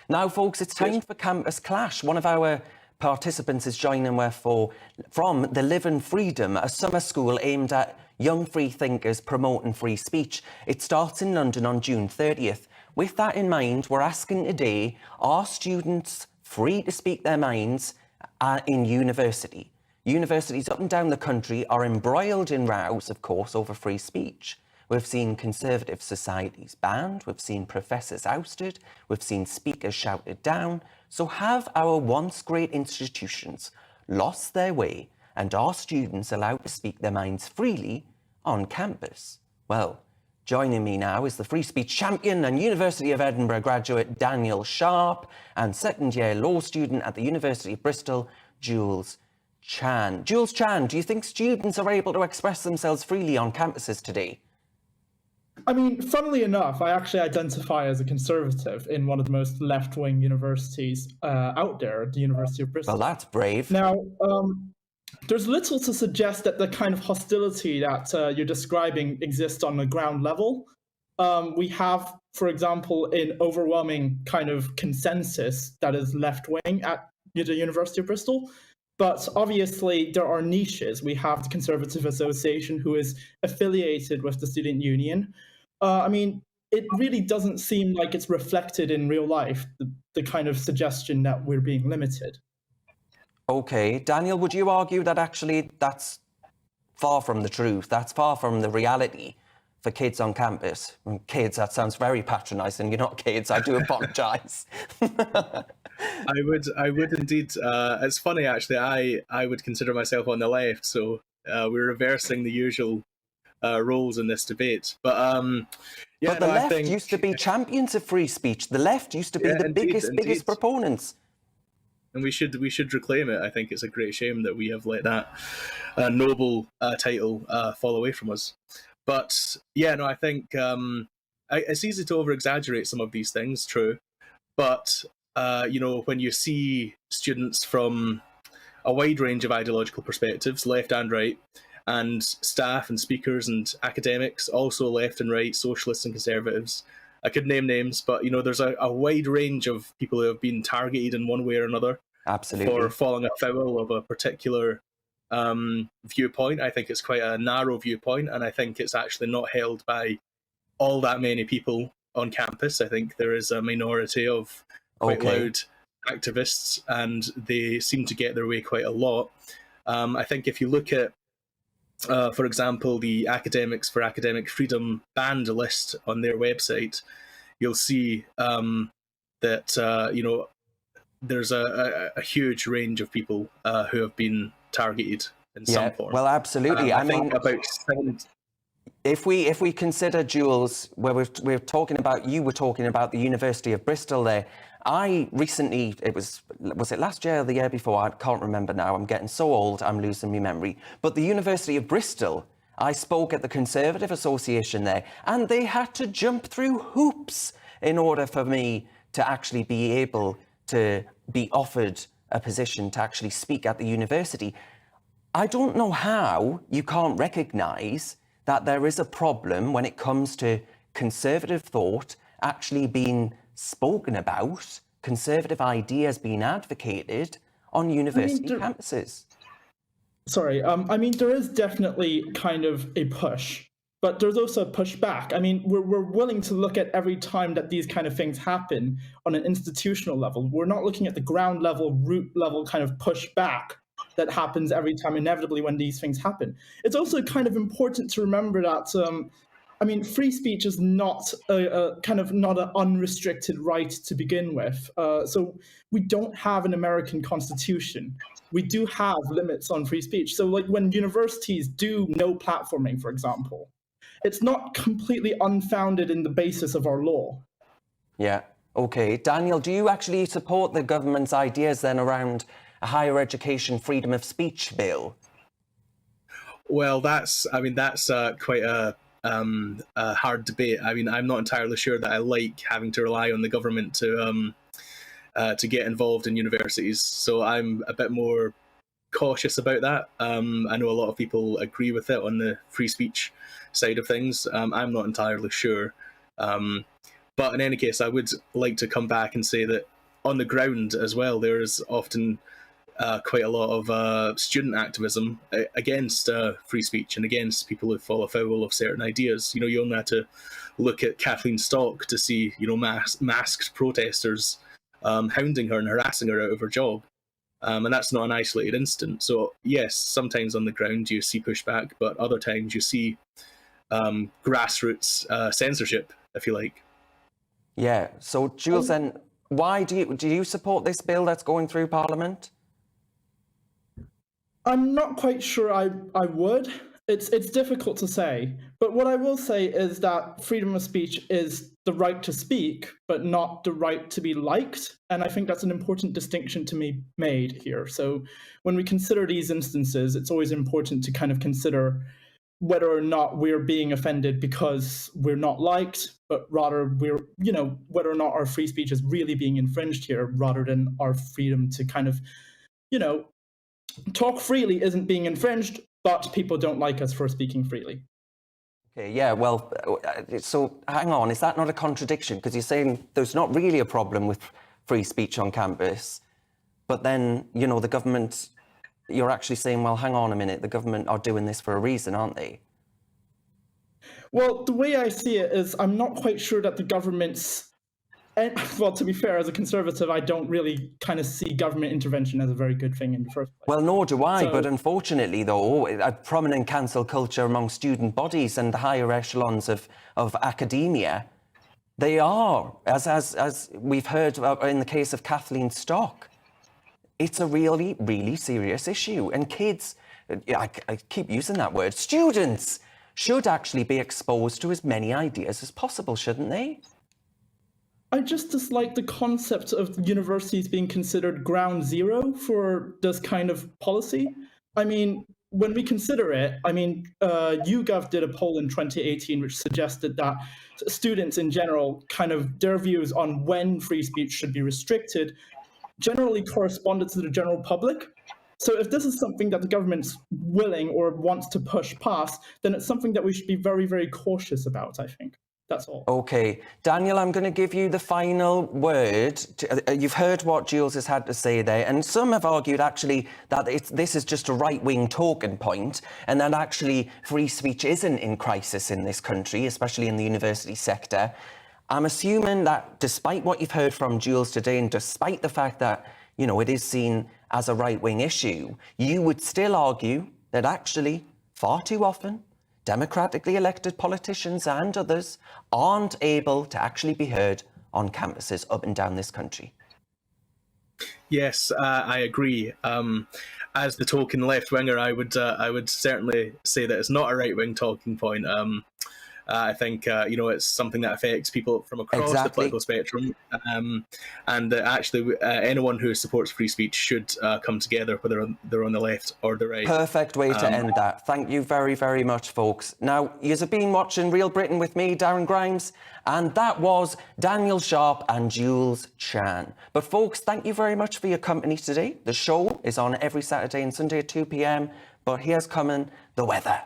Now, folks, it's time for Campus Clash. One of our participants is joining from the Live in Freedom, a summer school aimed at young free thinkers promoting free speech. It starts in London on June 30th. With that in mind, we're asking today, are students free to speak their minds in university? Universities up and down the country are embroiled in rows, of course, over free speech. We've seen conservative societies banned, we've seen professors ousted, we've seen speakers shouted down. So have our once great institutions lost their way, and are students allowed to speak their minds freely on campus? Well, joining me now is the free speech champion and University of Edinburgh graduate Daniel Sharp, and second-year law student at the University of Bristol, Jules Chan. Jules Chan, do you think students are able to express themselves freely on campuses today? I mean, funnily enough, I actually identify as a conservative in one of the most left-wing universities out there, the University of Bristol. Well, that's brave. Now, there's little to suggest that the kind of hostility that you're describing exists on the ground level. We have, for example, an overwhelming kind of consensus that is left-wing at the University of Bristol. But obviously, there are niches. We have the Conservative Association, who is affiliated with the student union. I mean, it really doesn't seem like it's reflected in real life, the kind of suggestion that we're being limited. Okay, Daniel, would you argue that actually that's far from the truth? That's far from the reality for kids on campus? Kids, that sounds very patronising. You're not kids, I do apologise. I would indeed. It's funny, actually. I would consider myself on the left, so we're reversing the usual roles in this debate. But yeah, but the left used to be champions of free speech. The left used to be the biggest proponents. And we should reclaim it. I think it's a great shame that we have let that noble title fall away from us. But yeah, no, I think it's easy to over-exaggerate some of these things. True, but you know, when you see students from a wide range of ideological perspectives, left and right, and staff and speakers and academics, also left and right, socialists and conservatives, I could name names, but you know, there's a wide range of people who have been targeted in one way or another. Absolutely. For falling afoul of a particular viewpoint. I think it's quite a narrow viewpoint, and I think it's actually not held by all that many people on campus. I think there is a minority of quite loud activists, and they seem to get their way quite a lot. I think if you look at, for example, the Academics for Academic Freedom banned list on their website, you'll see that you know, there's a huge range of people who have been targeted in some form. Well, absolutely. I mean, about if we consider, Jules, where we're talking about, you were talking about the University of Bristol there. I recently, was it last year or the year before? I can't remember now. I'm getting so old, I'm losing my memory. But the University of Bristol, I spoke at the Conservative Association there, and they had to jump through hoops in order for me to actually be able to be offered a position to actually speak at the university. I don't know how you can't recognise that there is a problem when it comes to conservative thought actually being spoken about, conservative ideas being advocated on university campuses. Sorry, I mean, there is definitely kind of a push, but there's also a pushback. I mean, we're willing to look at every time that these kind of things happen on an institutional level. We're not looking at the ground level, root level kind of pushback that happens every time inevitably when these things happen. It's also kind of important to remember that, I mean, free speech is not kind of not an unrestricted right to begin with. So we don't have an American constitution. We do have limits on free speech. So like when universities do no platforming, for example, it's not completely unfounded in the basis of our law. Yeah, okay. Daniel, do you actually support the government's ideas then around a higher education freedom of speech bill? Well, that's quite a hard debate. I mean, I'm not entirely sure that I like having to rely on the government to get involved in universities. So I'm a bit more cautious about that. I know a lot of people agree with it on the free speech side of things. I'm not entirely sure. But in any case, I would like to come back and say that on the ground as well, there is often quite a lot of student activism against free speech and against people who fall afoul of certain ideas. You only had to look at Kathleen Stock to see, masked protesters hounding her and harassing her out of her job. And that's not an isolated incident. So yes, sometimes on the ground you see pushback, but other times you see grassroots censorship, if you like. Yeah. So Jules, then why do you support this bill that's going through Parliament? I'm not quite sure I would. It's difficult to say. But what I will say is that freedom of speech is the right to speak, but not the right to be liked. And I think that's an important distinction to be made here. So when we consider these instances, it's always important to kind of consider whether or not we're being offended because we're not liked, but rather whether or not our free speech is really being infringed here, rather than our freedom to kind of, talk freely isn't being infringed, but people don't like us for speaking freely. Okay, yeah, well, so hang on, is that not a contradiction? Because you're saying there's not really a problem with free speech on campus, but then, the government, you're actually saying, well, hang on a minute, the government are doing this for a reason, aren't they? Well, the way I see it is I'm not quite sure that the government's... well, to be fair, as a conservative, I don't really kind of see government intervention as a very good thing in the first place. Well, nor do I, but unfortunately, though, a prominent cancel culture among student bodies and the higher echelons of academia, they are, as we've heard in the case of Kathleen Stock, it's a really, really serious issue. And kids, I keep using that word, students should actually be exposed to as many ideas as possible, shouldn't they? I just dislike the concept of universities being considered ground zero for this kind of policy. I mean, when we consider it, YouGov did a poll in 2018 which suggested that students in general, kind of their views on when free speech should be restricted, generally corresponded to the general public. So if this is something that the government's willing or wants to push past, then it's something that we should be very, very cautious about, I think. That's all. Okay. Daniel, I'm going to give you the final word. You've heard what Jules has had to say there, and some have argued actually that this is just a right-wing talking point, and that actually free speech isn't in crisis in this country, especially in the university sector. I'm assuming that despite what you've heard from Jules today, and despite the fact that, it is seen as a right-wing issue, you would still argue that actually, far too often, democratically elected politicians and others aren't able to actually be heard on campuses up and down this country. Yes, I agree. As the token left-winger, I would certainly say that it's not a right-wing talking point. I think it's something that affects people from across the political spectrum, and actually anyone who supports free speech should come together, whether they're on the left or the right. Perfect way to end that. Thank you very, very much, folks. Now, you've been watching Real Britain with me, Darren Grimes, and that was Daniel Sharp and Jules Chan. But folks, thank you very much for your company today. The show is on every Saturday and Sunday at 2 p.m, but here's coming the weather.